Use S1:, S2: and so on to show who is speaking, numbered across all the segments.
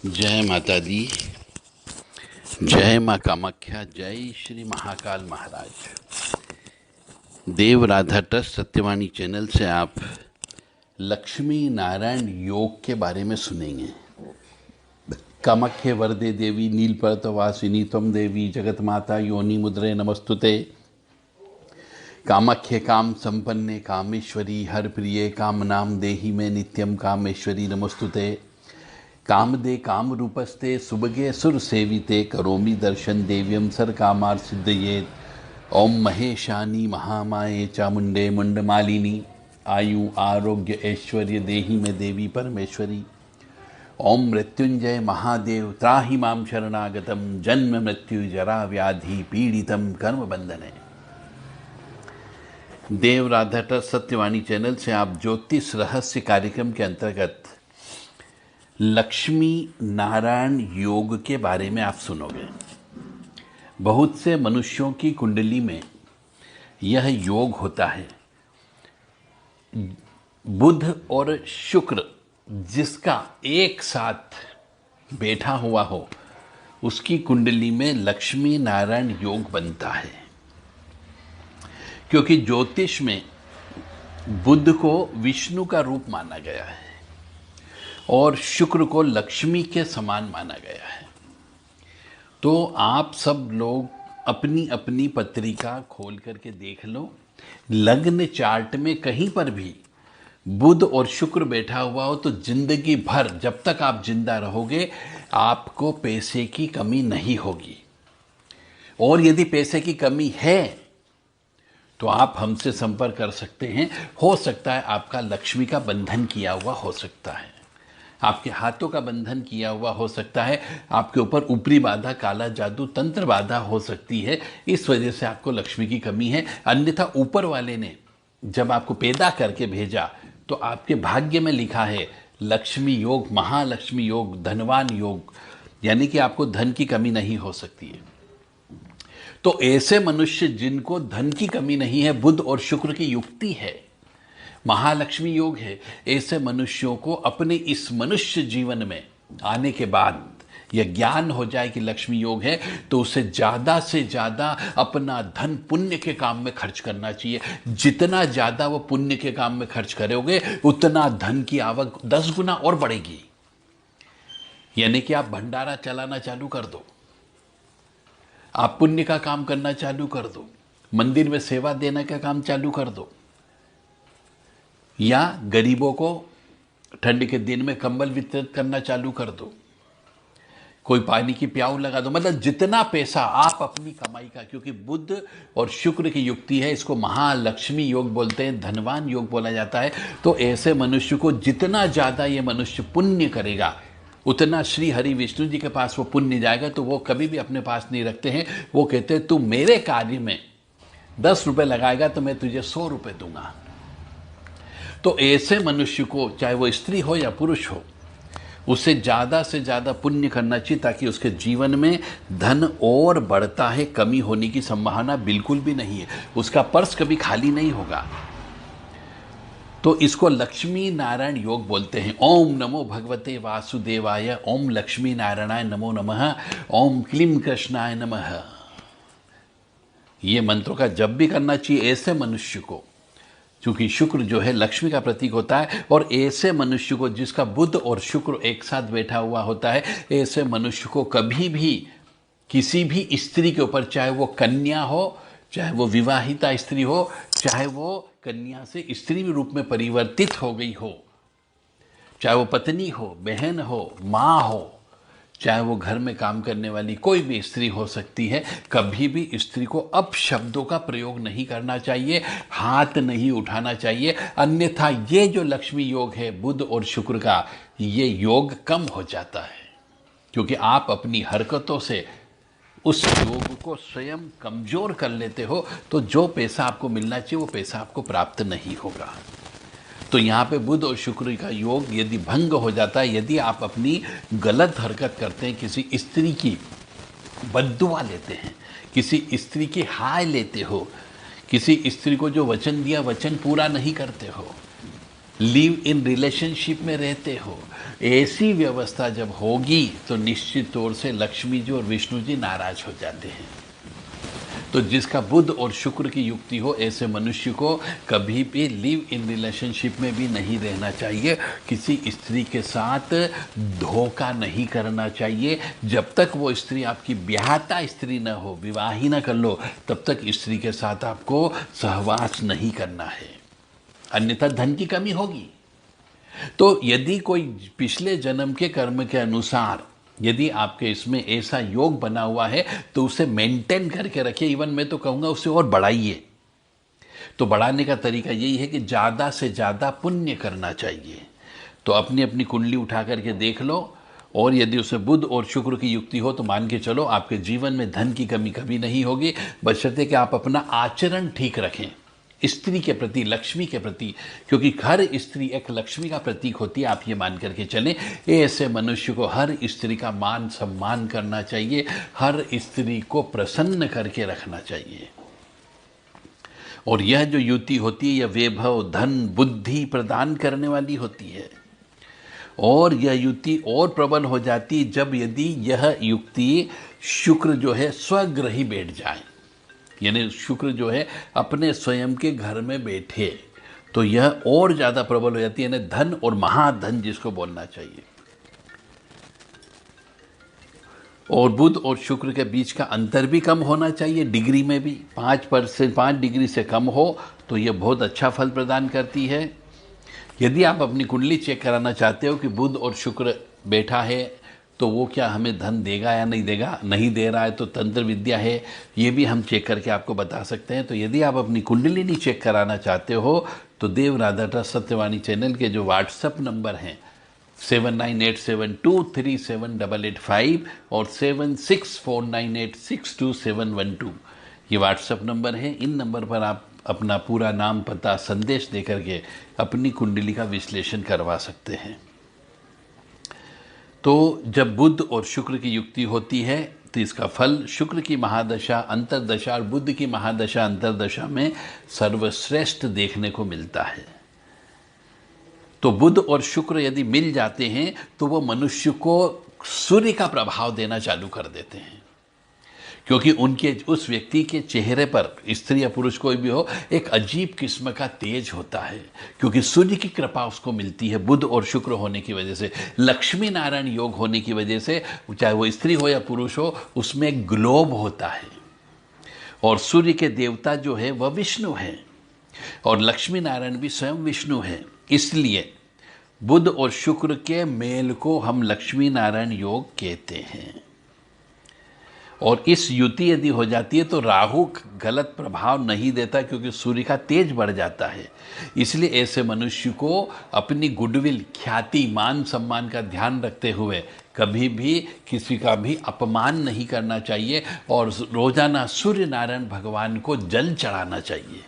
S1: जय माता दी। जय माँ कामाख्या। जय श्री महाकाल महाराज। देव राधा ट्रस्ट सत्यवाणी चैनल से आप लक्ष्मी नारायण योग के बारे में सुनेंगे। कामाख्ये वरदे देवी नीलपर्वतवासिनी त्वं देवी जगत माता योनि मुद्रे नमस्तुते। कामाख्ये काम संपन्ने कामेश्वरी हर प्रिये काम नाम देहि में नित्यम कामेश्वरी नमस्तुते। कामदे काम रूपस्ते सुबगे सुर सेविते करोमि दर्शन देव्यम सर कामार सिद्धयेत। ओम महेशानी महामाये चामुंडे मुंडमालिनी आयु आरोग्य ऐश्वर्य देहि में देवी परमेश्वरी। ओम मृत्युंजय महादेव त्राहि माम शरणागतम जन्म मृत्यु जरा व्याधि पीड़ितम कर्म बंधने। देव राधा ट्रस्ट सत्यवाणी चैनल से आप ज्योतिष रहस्य कार्यक्रम के अंतर्गत लक्ष्मी नारायण योग के बारे में आप सुनोगे। बहुत से मनुष्यों की कुंडली में यह योग होता है। बुध और शुक्र जिसका एक साथ बैठा हुआ हो उसकी कुंडली में लक्ष्मी नारायण योग बनता है। क्योंकि ज्योतिष में बुध को विष्णु का रूप माना गया है और शुक्र को लक्ष्मी के समान माना गया है। तो आप सब लोग अपनी अपनी पत्रिका खोल करके देख लो। लग्न चार्ट में कहीं पर भी बुध और शुक्र बैठा हुआ हो तो जिंदगी भर जब तक आप जिंदा रहोगे आपको पैसे की कमी नहीं होगी। और यदि पैसे की कमी है तो आप हमसे संपर्क कर सकते हैं। हो सकता है आपका लक्ष्मी का बंधन किया हुआ हो सकता है, आपके हाथों का बंधन किया हुआ हो सकता है, आपके ऊपर ऊपरी बाधा काला जादू तंत्र बाधा हो सकती है। इस वजह से आपको लक्ष्मी की कमी है। अन्यथा ऊपर वाले ने जब आपको पैदा करके भेजा तो आपके भाग्य में लिखा है लक्ष्मी योग, महालक्ष्मी योग, धनवान योग, यानी कि आपको धन की कमी नहीं हो सकती है। तो ऐसे मनुष्य जिनको धन की कमी नहीं है, बुध और शुक्र की युक्ति है, महालक्ष्मी योग है, ऐसे मनुष्यों को अपने इस मनुष्य जीवन में आने के बाद यह ज्ञान हो जाए कि लक्ष्मी योग है तो उसे ज़्यादा से ज़्यादा अपना धन पुण्य के काम में खर्च करना चाहिए। जितना ज़्यादा वो पुण्य के काम में खर्च करोगे उतना धन की आवक 10 गुना और बढ़ेगी। यानी कि आप भंडारा चलाना चालू कर दो, आप पुण्य का काम करना चालू कर दो, मंदिर में सेवा देने का काम चालू कर दो, या गरीबों को ठंड के दिन में कंबल वितरित करना चालू कर दो, कोई पानी की प्याऊ लगा दो। मतलब जितना पैसा आप अपनी कमाई का, क्योंकि बुध और शुक्र की युक्ति है, इसको महालक्ष्मी योग बोलते हैं, धनवान योग बोला जाता है। तो ऐसे मनुष्य को जितना ज़्यादा ये मनुष्य पुण्य करेगा उतना श्री हरि विष्णु जी के पास वो पुण्य जाएगा। तो वो कभी भी अपने पास नहीं रखते हैं। वो कहते हैं तू मेरे कार्य में 10 रुपये लगाएगा तो मैं तुझे 100 रुपये दूंगा। तो ऐसे मनुष्य को, चाहे वो स्त्री हो या पुरुष हो, उसे ज़्यादा से ज़्यादा पुण्य करना चाहिए ताकि उसके जीवन में धन और बढ़ता है, कमी होने की संभावना बिल्कुल भी नहीं है, उसका पर्स कभी खाली नहीं होगा। तो इसको लक्ष्मी नारायण योग बोलते हैं। ओम नमो भगवते वासुदेवाय, ओम लक्ष्मी नारायणाय नमो नमः, ओम क्लीम कृष्णाय नमः। ये मंत्रों का जप भी करना चाहिए ऐसे मनुष्य को, क्योंकि शुक्र जो है लक्ष्मी का प्रतीक होता है। और ऐसे मनुष्य को जिसका बुध और शुक्र एक साथ बैठा हुआ होता है, ऐसे मनुष्य को कभी भी किसी भी स्त्री के ऊपर, चाहे वो कन्या हो, चाहे वो विवाहिता स्त्री हो, चाहे वो कन्या से स्त्री रूप में परिवर्तित हो गई हो, चाहे वो पत्नी हो, बहन हो, माँ हो, चाहे वो घर में काम करने वाली कोई भी स्त्री हो सकती है, कभी भी स्त्री को अपशब्दों का प्रयोग नहीं करना चाहिए, हाथ नहीं उठाना चाहिए। अन्यथा ये जो लक्ष्मी योग है बुध और शुक्र का, ये योग कम हो जाता है। क्योंकि आप अपनी हरकतों से उस योग को स्वयं कमजोर कर लेते हो, तो जो पैसा आपको मिलना चाहिए वो पैसा आपको प्राप्त नहीं होगा। तो यहाँ पे बुध और शुक्र का योग यदि भंग हो जाता है, यदि आप अपनी गलत हरकत करते हैं, किसी स्त्री की बद्दुआ लेते हैं, किसी स्त्री की हाय लेते हो, किसी स्त्री को जो वचन दिया वचन पूरा नहीं करते हो, लिव इन रिलेशनशिप में रहते हो, ऐसी व्यवस्था जब होगी तो निश्चित तौर से लक्ष्मी जी और विष्णु जी नाराज हो जाते हैं। तो जिसका बुध और शुक्र की युक्ति हो, ऐसे मनुष्य को कभी भी लिव इन रिलेशनशिप में भी नहीं रहना चाहिए, किसी स्त्री के साथ धोखा नहीं करना चाहिए। जब तक वो स्त्री आपकी ब्याहता स्त्री न हो, विवाह ही न कर लो, तब तक स्त्री के साथ आपको सहवास नहीं करना है, अन्यथा धन की कमी होगी। तो यदि कोई पिछले जन्म के कर्म के अनुसार यदि आपके इसमें ऐसा योग बना हुआ है तो उसे मेंटेन करके रखिए। इवन मैं तो कहूँगा उसे और बढ़ाइए। तो बढ़ाने का तरीका यही है कि ज़्यादा से ज़्यादा पुण्य करना चाहिए। तो अपनी अपनी कुंडली उठा करके देख लो, और यदि उसे बुध और शुक्र की युक्ति हो तो मान के चलो आपके जीवन में धन की कमी कभी नहीं होगी, बशर्ते कि आप अपना आचरण ठीक रखें स्त्री के प्रति, लक्ष्मी के प्रति, क्योंकि हर स्त्री एक लक्ष्मी का प्रतीक होती है। आप ये मान करके चलें, ऐसे मनुष्य को हर स्त्री का मान सम्मान करना चाहिए, हर स्त्री को प्रसन्न करके रखना चाहिए। और यह जो युति होती है, यह वैभव, धन, बुद्धि प्रदान करने वाली होती है। और यह युति और प्रबल हो जाती है जब यदि यह युक्ति शुक्र जो है स्वग्रही बैठ जाए, यानी शुक्र जो है अपने स्वयं के घर में बैठे, तो यह और ज़्यादा प्रबल हो जाती है, यानी धन और महाधन जिसको बोलना चाहिए। और बुध और शुक्र के बीच का अंतर भी कम होना चाहिए, डिग्री में भी 5 डिग्री से कम हो तो यह बहुत अच्छा फल प्रदान करती है। यदि आप अपनी कुंडली चेक कराना चाहते हो कि बुध और शुक्र बैठा है तो वो क्या हमें धन देगा या नहीं देगा, नहीं दे रहा है तो तंत्र विद्या है, ये भी हम चेक करके आपको बता सकते हैं। तो यदि आप अपनी कुंडली नहीं चेक कराना चाहते हो तो देव राधा ट्रस्ट सत्यवाणी चैनल के जो व्हाट्सएप नंबर हैं 7987237885 और 7649862712, ये व्हाट्सएप नंबर है। इन नंबर पर आप अपना पूरा नाम, पता, संदेश दे करके अपनी कुंडली का विश्लेषण करवा सकते हैं। तो जब बुध और शुक्र की युक्ति होती है तो इसका फल शुक्र की महादशा, अंतरदशा और बुध की महादशा, अंतरदशा में सर्वश्रेष्ठ देखने को मिलता है। तो बुध और शुक्र यदि मिल जाते हैं तो वो मनुष्य को सूर्य का प्रभाव देना चालू कर देते हैं, क्योंकि उनके उस व्यक्ति के चेहरे पर, स्त्री या पुरुष कोई भी हो, एक अजीब किस्म का तेज होता है, क्योंकि सूर्य की कृपा उसको मिलती है बुध और शुक्र होने की वजह से, लक्ष्मी नारायण योग होने की वजह से, चाहे वो स्त्री हो या पुरुष हो, उसमें एक ग्लोब होता है। और सूर्य के देवता जो है वह विष्णु है, और लक्ष्मी नारायण भी स्वयं विष्णु है। इसलिए बुध और शुक्र के मेल को हम लक्ष्मी नारायण योग कहते हैं। और इस युति यदि हो जाती है तो राहु गलत प्रभाव नहीं देता, क्योंकि सूर्य का तेज बढ़ जाता है। इसलिए ऐसे मनुष्य को अपनी गुडविल, ख्याति, मान सम्मान का ध्यान रखते हुए कभी भी किसी का भी अपमान नहीं करना चाहिए, और रोजाना सूर्य नारायण भगवान को जल चढ़ाना चाहिए।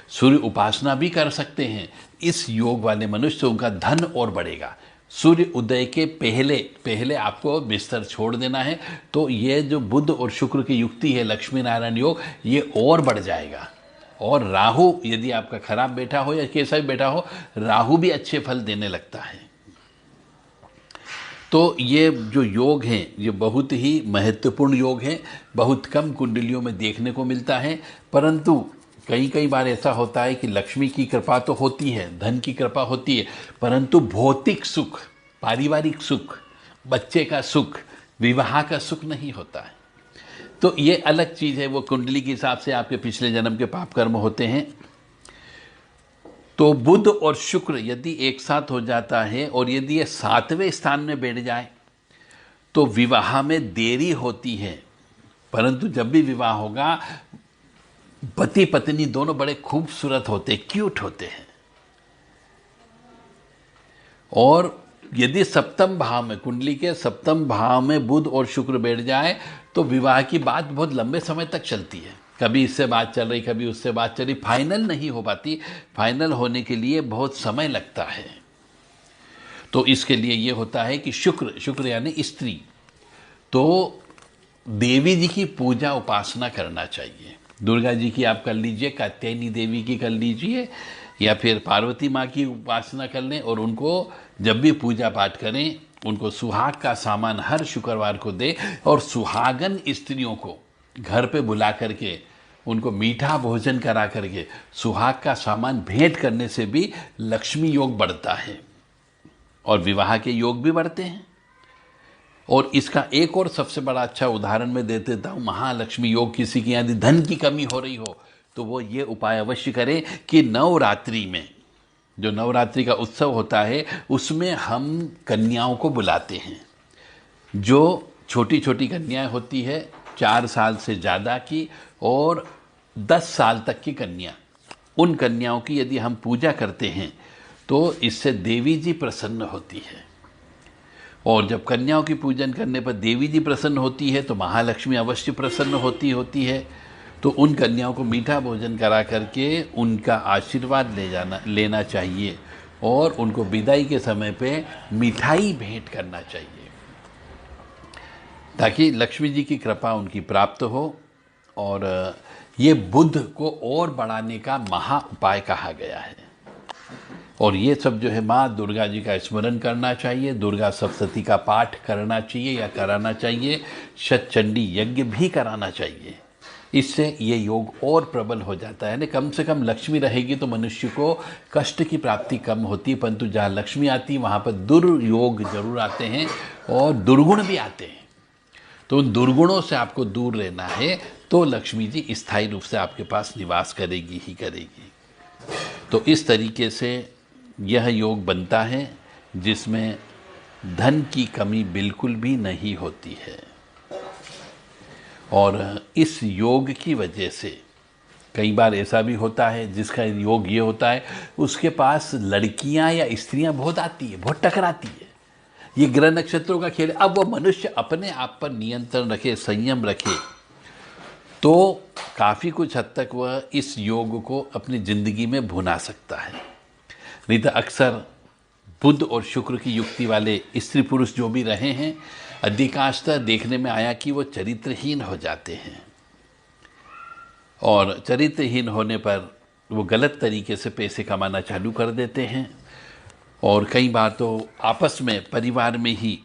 S1: सूर्य उपासना भी कर सकते हैं। इस योग वाले मनुष्य, उनका धन और बढ़ेगा। सूर्य उदय के पहले पहले आपको बिस्तर छोड़ देना है, तो ये जो बुध और शुक्र की युक्ति है, लक्ष्मी नारायण योग, ये और बढ़ जाएगा। और राहु यदि आपका खराब बैठा हो या कैसा भी बैठा हो, राहु भी अच्छे फल देने लगता है। तो ये जो योग हैं, ये बहुत ही महत्वपूर्ण योग हैं, बहुत कम कुंडलियों में देखने को मिलता है। परंतु कई बार ऐसा होता है कि लक्ष्मी की कृपा तो होती है, धन की कृपा होती है, परंतु भौतिक सुख, पारिवारिक सुख, बच्चे का सुख, विवाह का सुख नहीं होता है। तो ये अलग चीज़ है, वो कुंडली के हिसाब से आपके पिछले जन्म के पाप कर्म होते हैं। तो बुध और शुक्र यदि एक साथ हो जाता है, और यदि ये 7वें स्थान में बैठ जाए तो विवाह में देरी होती है। परंतु जब भी विवाह होगा, पति पत्नी दोनों बड़े खूबसूरत होते, क्यूट होते हैं। और यदि सप्तम भाव में, कुंडली के सप्तम भाव में बुध और शुक्र बैठ जाए तो विवाह की बात बहुत लंबे समय तक चलती है। कभी इससे बात चल रही, कभी उससे बात चल रही, फाइनल नहीं हो पाती। फाइनल होने के लिए बहुत समय लगता है। तो इसके लिए ये होता है कि शुक्र यानी स्त्री, तो देवी जी की पूजा उपासना करना चाहिए। दुर्गा जी की आप कर लीजिए, कात्यायनी देवी की कर लीजिए, या फिर पार्वती माँ की उपासना कर लें और उनको जब भी पूजा पाठ करें उनको सुहाग का सामान हर शुक्रवार को दे और सुहागन स्त्रियों को घर पे बुला करके उनको मीठा भोजन करा करके सुहाग का सामान भेंट करने से भी लक्ष्मी योग बढ़ता है और विवाह के योग भी बढ़ते हैं। और इसका एक और सबसे बड़ा अच्छा उदाहरण मैं दे देता हूँ। महालक्ष्मी योग किसी के यदि धन की कमी हो रही हो तो वो ये उपाय अवश्य करें कि नवरात्रि में, जो नवरात्रि का उत्सव होता है उसमें हम कन्याओं को बुलाते हैं। जो छोटी छोटी कन्याएं होती है 4 साल से ज़्यादा की और 10 साल तक की कन्या, उन कन्याओं की यदि हम पूजा करते हैं तो इससे देवी जी प्रसन्न होती है। और जब कन्याओं की पूजन करने पर देवी जी प्रसन्न होती है तो महालक्ष्मी अवश्य प्रसन्न होती है। तो उन कन्याओं को मीठा भोजन करा करके उनका आशीर्वाद लेना चाहिए और उनको विदाई के समय पे मिठाई भेंट करना चाहिए ताकि लक्ष्मी जी की कृपा उनकी प्राप्त हो। और ये बुद्ध को और बढ़ाने का महा उपाय कहा गया है। और ये सब जो है माँ दुर्गा जी का स्मरण करना चाहिए, दुर्गा सप्तशती का पाठ करना चाहिए या कराना चाहिए, शतचंडी यज्ञ भी कराना चाहिए। इससे ये योग और प्रबल हो जाता है। कम से कम लक्ष्मी रहेगी तो मनुष्य को कष्ट की प्राप्ति कम होती है, परंतु जहाँ लक्ष्मी आती है वहाँ पर दुर्योग जरूर आते हैं और दुर्गुण भी आते हैं। तो उन दुर्गुणों से आपको दूर रहना है तो लक्ष्मी जी स्थायी रूप से आपके पास निवास करेगी ही करेगी। तो इस तरीके से यह योग बनता है जिसमें धन की कमी बिल्कुल भी नहीं होती है। और इस योग की वजह से कई बार ऐसा भी होता है जिसका योग ये होता है उसके पास लड़कियां या स्त्रियां बहुत आती है, बहुत टकराती है। ये ग्रह नक्षत्रों का खेल है। अब वो मनुष्य अपने आप पर नियंत्रण रखे, संयम रखे तो काफ़ी कुछ हद तक वह इस योग को अपनी ज़िंदगी में भुना सकता है। नहीं तो अक्सर बुध और शुक्र की युक्ति वाले स्त्री पुरुष जो भी रहे हैं अधिकांशतः देखने में आया कि वो चरित्रहीन हो जाते हैं और चरित्रहीन होने पर वो गलत तरीके से पैसे कमाना चालू कर देते हैं और कई बार तो आपस में परिवार में ही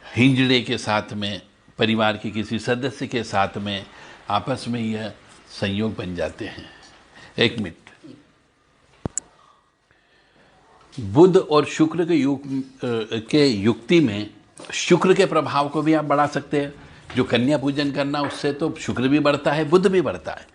S1: हिंजड़े के साथ में, परिवार के किसी सदस्य के साथ में आपस में यह संयोग बन जाते हैं। एक मिनट। बुध और शुक्र के युक्ति में शुक्र के प्रभाव को भी आप बढ़ा सकते हैं। जो कन्या पूजन करना उससे तो शुक्र भी बढ़ता है, बुध भी बढ़ता है।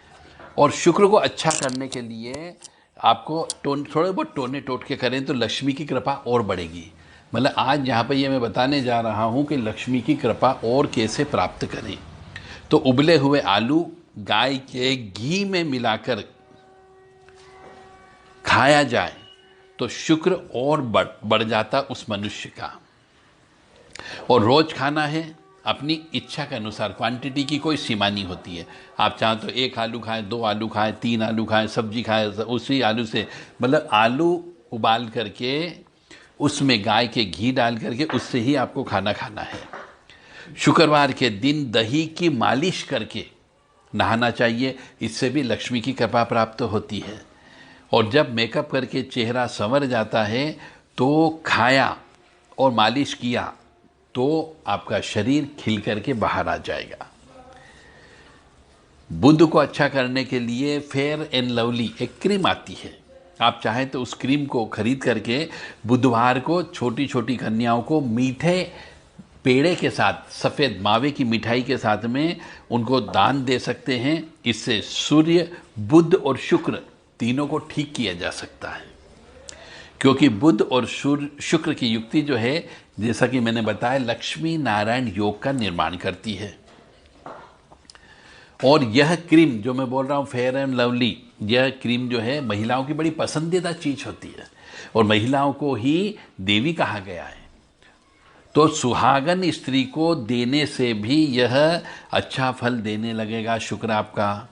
S1: और शुक्र को अच्छा करने के लिए आपको थोड़े बहुत टोने टोटके करें तो लक्ष्मी की कृपा और बढ़ेगी। मतलब आज यहाँ पर ये मैं बताने जा रहा हूँ कि लक्ष्मी की कृपा और कैसे प्राप्त करें। तो उबले हुए आलू गाय के घी में मिलाकर खाया जाए तो शुक्र और बढ़ जाता उस मनुष्य का। और रोज खाना है अपनी इच्छा के अनुसार, क्वांटिटी की कोई सीमा नहीं होती है। आप चाहें तो 1 आलू खाएं, 2 आलू खाएं, 3 आलू खाएं, सब्जी खाएं, उसी आलू से मतलब आलू उबाल करके उसमें गाय के घी डाल करके उससे ही आपको खाना खाना है। शुक्रवार के दिन दही की मालिश करके नहाना चाहिए, इससे भी लक्ष्मी की कृपा प्राप्त होती है। और जब मेकअप करके चेहरा संवर जाता है तो खाया और मालिश किया तो आपका शरीर खिल करके बाहर आ जाएगा। बुध को अच्छा करने के लिए फेयर एंड लवली एक क्रीम आती है, आप चाहें तो उस क्रीम को खरीद करके बुधवार को छोटी छोटी कन्याओं को मीठे पेड़े के साथ, सफ़ेद मावे की मिठाई के साथ में उनको दान दे सकते हैं। इससे सूर्य, बुध और शुक्र तीनों को ठीक किया जा सकता है। क्योंकि बुध और शुक्र की युक्ति जो है, जैसा कि मैंने बताया, लक्ष्मी नारायण योग का निर्माण करती है। और यह क्रीम जो मैं बोल रहा हूँ फेयर एंड लवली, यह क्रीम जो है महिलाओं की बड़ी पसंदीदा चीज होती है और महिलाओं को ही देवी कहा गया है। तो सुहागन स्त्री को देने से भी यह अच्छा फल देने लगेगा शुक्र आपका।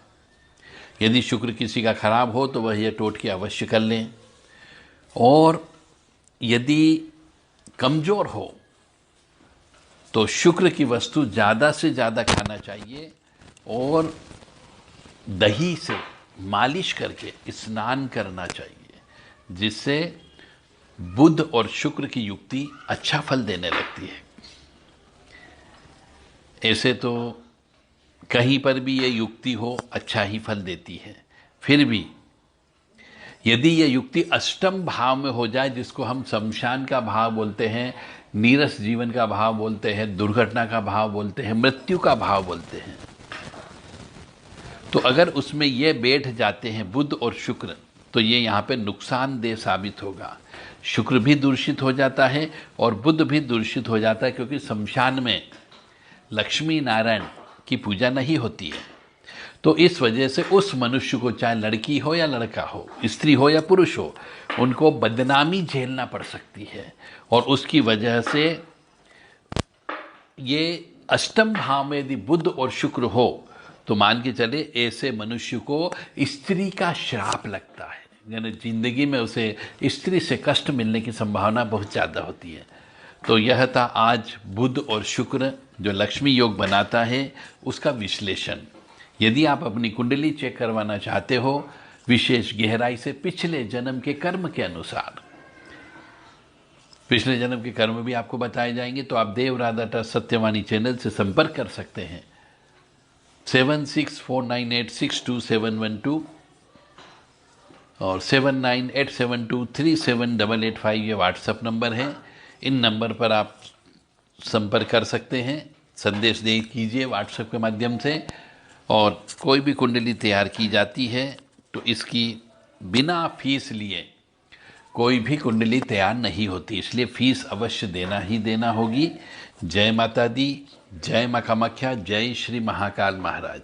S1: यदि शुक्र किसी का खराब हो तो वह यह टोटके अवश्य कर लें। और यदि कमजोर हो तो शुक्र की वस्तु ज़्यादा से ज़्यादा खाना चाहिए और दही से मालिश करके स्नान करना चाहिए, जिससे बुध और शुक्र की युक्ति अच्छा फल देने लगती है। ऐसे तो कहीं पर भी ये युक्ति हो अच्छा ही फल देती है, फिर भी यदि ये युक्ति अष्टम भाव में हो जाए, जिसको हम शमशान का भाव बोलते हैं, नीरस जीवन का भाव बोलते हैं, दुर्घटना का भाव बोलते हैं, मृत्यु का भाव बोलते हैं, तो अगर उसमें ये बैठ जाते हैं बुध और शुक्र, तो ये यहाँ पे नुकसानदेह साबित होगा। शुक्र भी दूषित हो जाता है और बुध भी दूषित हो जाता है, क्योंकि शमशान में लक्ष्मी नारायण की पूजा नहीं होती है। तो इस वजह से उस मनुष्य को, चाहे लड़की हो या लड़का हो, स्त्री हो या पुरुष हो, उनको बदनामी झेलना पड़ सकती है। और उसकी वजह से ये अष्टम भाव में यदि बुध और शुक्र हो, तो मान के चले ऐसे मनुष्य को स्त्री का श्राप लगता है, यानी जिंदगी में उसे स्त्री से कष्ट मिलने की संभावना बहुत ज़्यादा होती है। तो यह था आज बुध और शुक्र जो लक्ष्मी योग बनाता है, उसका विश्लेषण। यदि आप अपनी कुंडली चेक करवाना चाहते हो विशेष गहराई से, पिछले जन्म के कर्म के अनुसार, पिछले जन्म के कर्म भी आपको बताए जाएंगे, तो आप देव राधा ट्रस्ट सत्यवाणी चैनल से संपर्क कर सकते हैं। 7649862712 और 7987237885 ये व्हाट्सएप नंबर है। इन नंबर पर आप संपर्क कर सकते हैं, संदेश दे कीजिए व्हाट्सएप के माध्यम से। और कोई भी कुंडली तैयार की जाती है तो इसकी बिना फीस लिए कोई भी कुंडली तैयार नहीं होती, इसलिए फीस अवश्य देना ही देना होगी। जय माता दी, जय मां कामाख्या, जय श्री महाकाल महाराज।